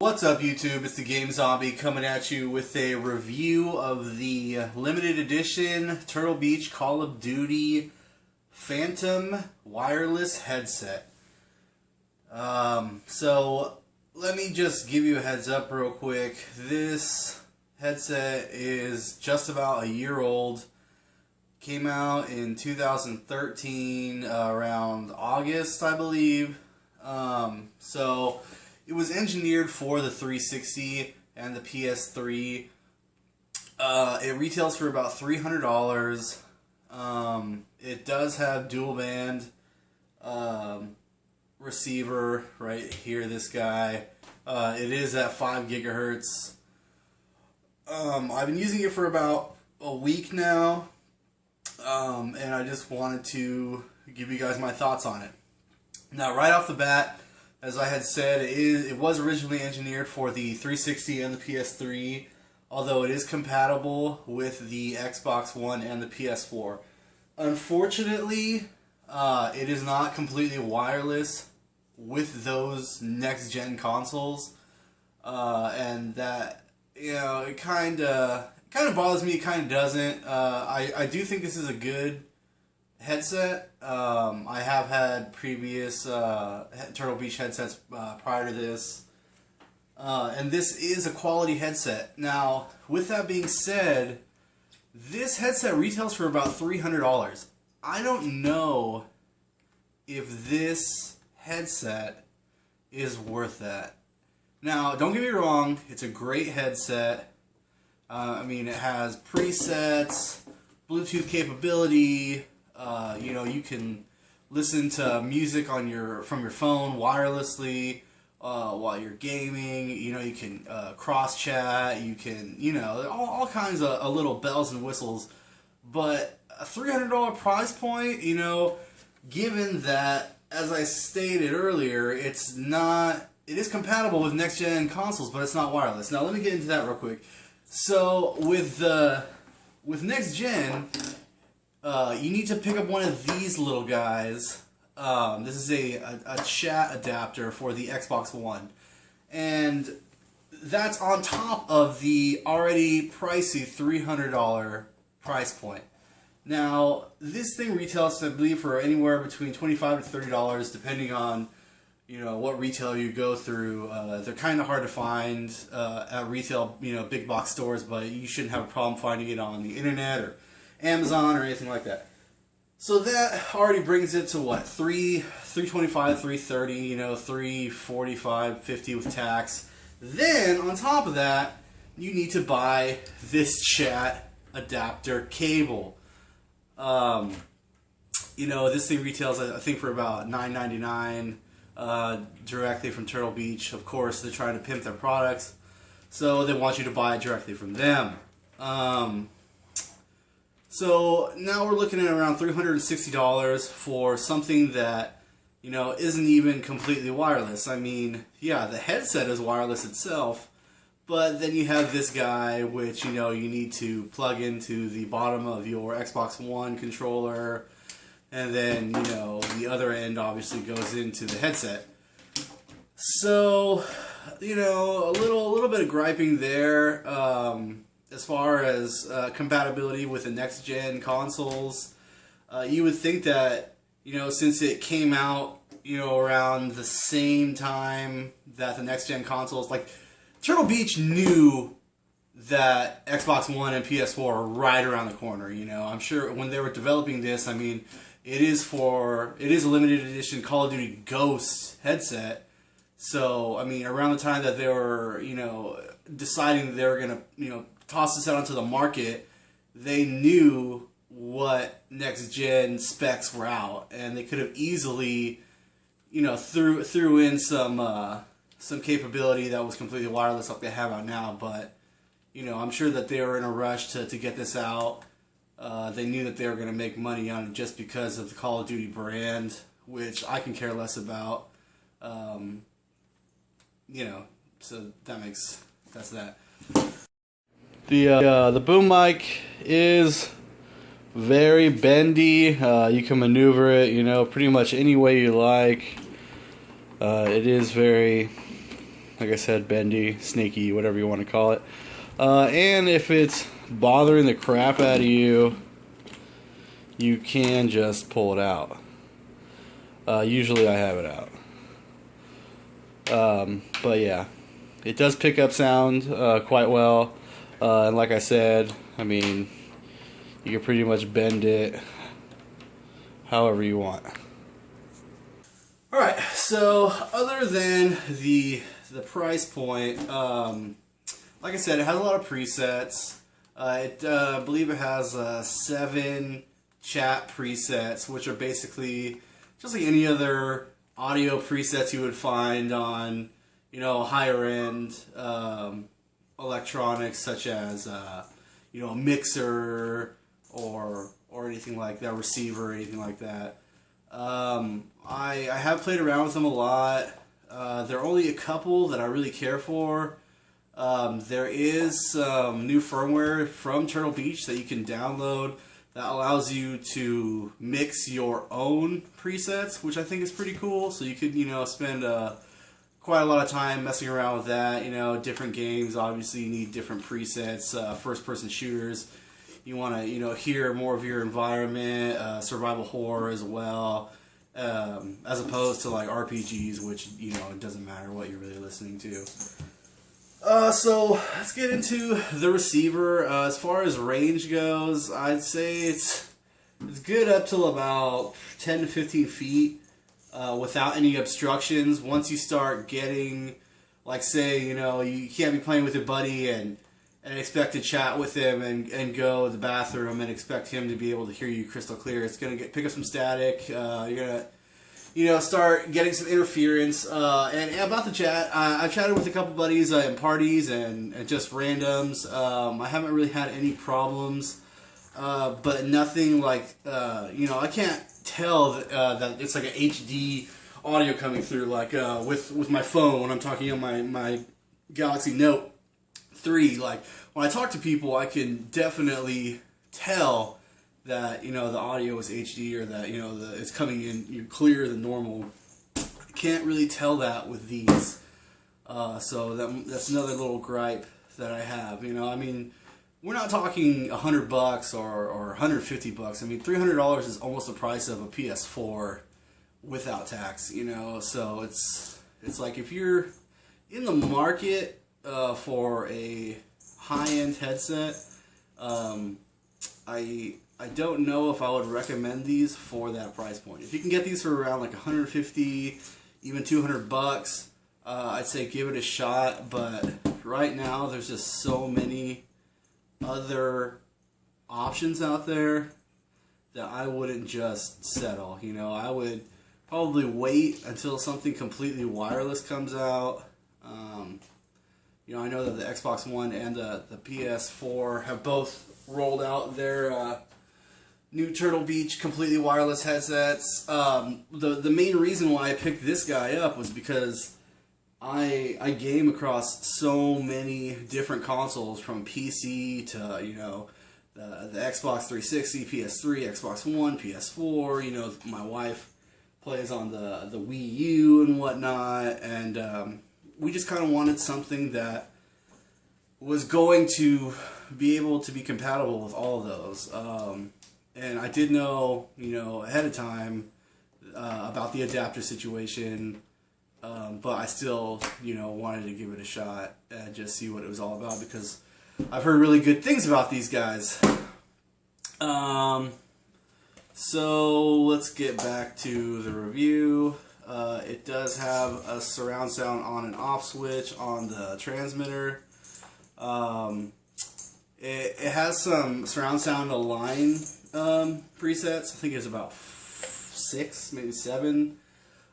What's up, YouTube? It's the Game Zombie coming at you with a review of the limited edition Turtle Beach Call of Duty Phantom wireless headset. So let me just give you a heads up real quick. This headset is just about a year old. Came out in 2013, around August, I believe. So it was engineered for the 360 and the PS3. It retails for about $300. It does have dual band receiver right here, this guy. It is at 5 gigahertz. I've been using it for about a week now, and I just wanted to give you guys my thoughts on it. Now, right off the bat, as I had said, it was originally engineered for the 360 and the PS3, although it is compatible with the Xbox One and the PS4. Unfortunately, it is not completely wireless with those next-gen consoles, and that, you know, it kind of bothers me. It kind of doesn't. I do think this is a good headset. I have had previous Turtle Beach headsets prior to this, and this is a quality headset. Now, with that being said, this headset retails for about $300. I don't know if this headset is worth that. Now, don't get me wrong, it's a great headset. I mean, it has presets, Bluetooth capability. You know, you can listen to music on from your phone wirelessly while you're gaming. You know, you can cross chat. You can, you know, all kinds of little bells and whistles. But a $300 price point, you know, given that, as I stated earlier, it is compatible with next gen consoles, but it's not wireless. Now, let me get into that real quick. So with next gen, you need to pick up one of these little guys. This is a chat adapter for the Xbox One. And that's on top of the already pricey $300 price point. Now, this thing retails, I believe, for anywhere between $25 to $30, depending on, you know, what retailer you go through. They're kind of hard to find at retail, you know, big box stores, but you shouldn't have a problem finding it on the internet or Amazon or anything like that. So that already brings it to what, $325, $330, you know, $345, $50 with tax. Then on top of that, you need to buy this chat adapter cable. You know, this thing retails, I think, for about $9.99 directly from Turtle Beach. Of course, they're trying to pimp their products, so they want you to buy it directly from them. So now we're looking at around $360 for something that, you know, isn't even completely wireless. I mean, yeah, the headset is wireless itself, but then you have this guy, which, you know, you need to plug into the bottom of your Xbox One controller, and then, you know, the other end obviously goes into the headset. So, you know, a little bit of griping there. As far as compatibility with the next-gen consoles, you would think that, you know, since it came out, you know, around the same time that the next-gen consoles, like, Turtle Beach knew that Xbox One and PS4 are right around the corner, you know. I'm sure when they were developing this, I mean, it is a limited edition Call of Duty Ghost headset. So, I mean, around the time that they were, you know, deciding that they were going to, you know, toss this out onto the market, they knew what next gen specs were out, and they could have easily, you know, threw in some capability that was completely wireless like they have out now. But, you know, I'm sure that they were in a rush to get this out. They knew that they were going to make money on it just because of the Call of Duty brand, which I can care less about. You know, so that's that. The boom mic is very bendy. You can maneuver it, you know, pretty much any way you like. It is very like I said, bendy, sneaky, whatever you want to call it. And if it's bothering the crap out of you, you can just pull it out. Usually I have it out. But yeah, it does pick up sound quite well. And like I said, I mean, you can pretty much bend it however you want. Alright, so other than the price point, like I said, it has a lot of presets. I believe it has 7 chat presets, which are basically just like any other audio presets you would find on, you know, higher end electronics, such as you know, a mixer or anything like that, receiver or anything like that. I have played around with them a lot. There are only a couple that I really care for. There is some new firmware from Turtle Beach that you can download that allows you to mix your own presets, which I think is pretty cool. So you could, you know, spend quite a lot of time messing around with that. You know, different games, obviously you need different presets. First-person shooters, you want to, you know, hear more of your environment. Survival horror as well, as opposed to like RPGs, which, you know, it doesn't matter what you're really listening to. So let's get into the receiver. As far as range goes, I'd say it's good up till about 10 to 15 feet without any obstructions. Once you start getting, like, say, you know, you can't be playing with your buddy and expect to chat with him and go to the bathroom and expect him to be able to hear you crystal clear. It's going to pick up some static. You're going to, you know, start getting some interference. And about the chat, I've chatted with a couple buddies in parties and just randoms. I haven't really had any problems, but nothing like, you know, I can't tell that it's like an HD audio coming through, like with my phone when I'm talking on my Galaxy Note 3. Like, when I talk to people, I can definitely tell that, you know, the audio is HD, or that, you know, it's coming in clearer than normal. I can't really tell that with these. So that's another little gripe that I have. You know, I mean, we're not talking $100 or $150. I mean, $300 is almost the price of a PS4 without tax. You know, so it's like, if you're in the market for a high-end headset, I don't know if I would recommend these for that price point. If you can get these for around like $150, even $200, I'd say give it a shot. But right now, there's just so many other options out there that I wouldn't just settle. You know, I would probably wait until something completely wireless comes out. You know, I know that the Xbox One and the PS4 have both rolled out their new Turtle Beach completely wireless headsets. The main reason why I picked this guy up was because I game across so many different consoles, from PC to, you know, the Xbox 360, PS3, Xbox One, PS4. You know, my wife plays on the Wii U and whatnot, and we just kind of wanted something that was going to be able to be compatible with all of those. And I did know, you know, ahead of time about the adapter situation, but I still, you know, wanted to give it a shot and just see what it was all about, because I've heard really good things about these guys. So let's get back to the review. It does have a surround sound on and off switch on the transmitter. It has some surround sound align presets. I think it's about 6, maybe 7.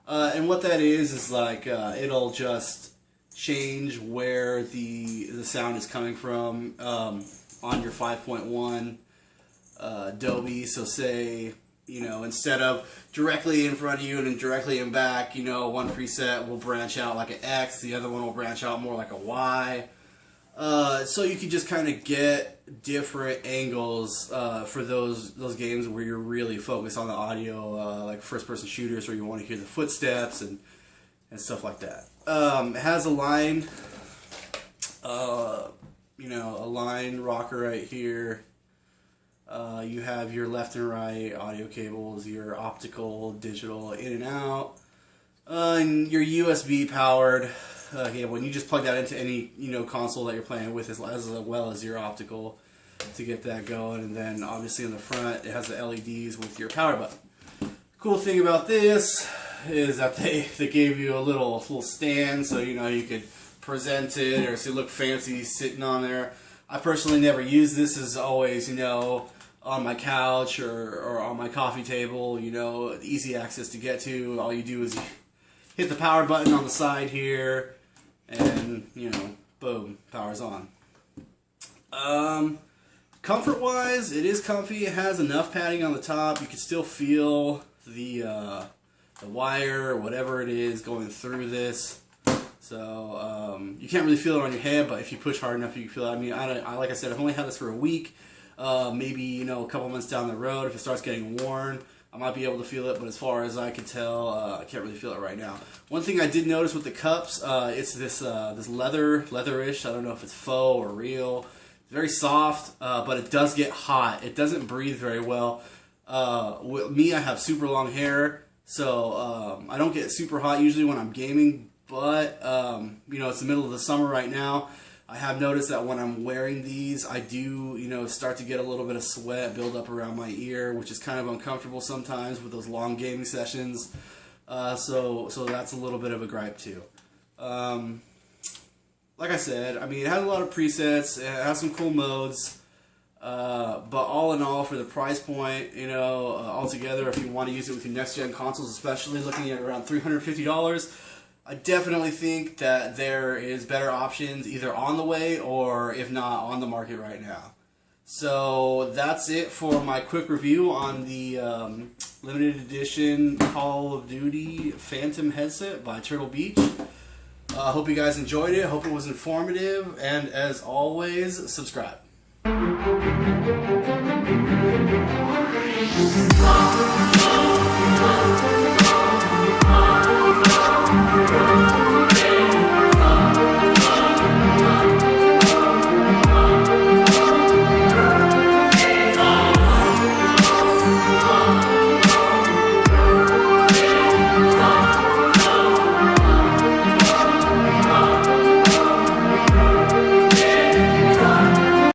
And what that is like, it'll just change where the sound is coming from on your 5.1 Dolby. So say, you know, instead of directly in front of you and directly in back, you know, one preset will branch out like an X, the other one will branch out more like a Y. So you can just kind of get different angles for those games where you're really focused on the audio, like first-person shooters, where you want to hear the footsteps and and stuff like that. It has a line, a line rocker right here. You have your left and right audio cables, your optical, digital, in and out, and your USB powered cable. And you just plug that into any console that you're playing with, as well as your optical to get that going. And then obviously in the front, it has the LEDs with your power button. Cool thing about this is that they gave you a little stand, so you could present it or so look fancy sitting on there. I personally never use this. As always, on my couch or on my coffee table, easy access to get to. All you do is hit the power button on the side here, and boom, power's on. Comfort wise, it is comfy. It has enough padding on the top. You can still feel the wire or whatever it is going through this. So you can't really feel it on your head, but if you push hard enough, you can feel it. I mean, like I said, I've only had this for a week. Maybe a couple months down the road, if it starts getting worn, I might be able to feel it. But as far as I can tell, I can't really feel it right now. One thing I did notice with the cups, it's this leatherish. I don't know if it's faux or real. It's very soft, but it does get hot. It doesn't breathe very well. With me, I have super long hair, so I don't get super hot usually when I'm gaming. But it's the middle of the summer right now. I have noticed that when I'm wearing these, I do, start to get a little bit of sweat build up around my ear, which is kind of uncomfortable sometimes with those long gaming sessions. So that's a little bit of a gripe too. Like I said, I mean, it has a lot of presets. It has some cool modes. But all in all, for the price point, altogether, if you want to use it with your next gen consoles, especially looking at around $350. I definitely think that there is better options either on the way or, if not, on the market right now. So that's it for my quick review on the limited edition Call of Duty Phantom headset by Turtle Beach. I hope you guys enjoyed it. Hope it was informative. And as always, subscribe.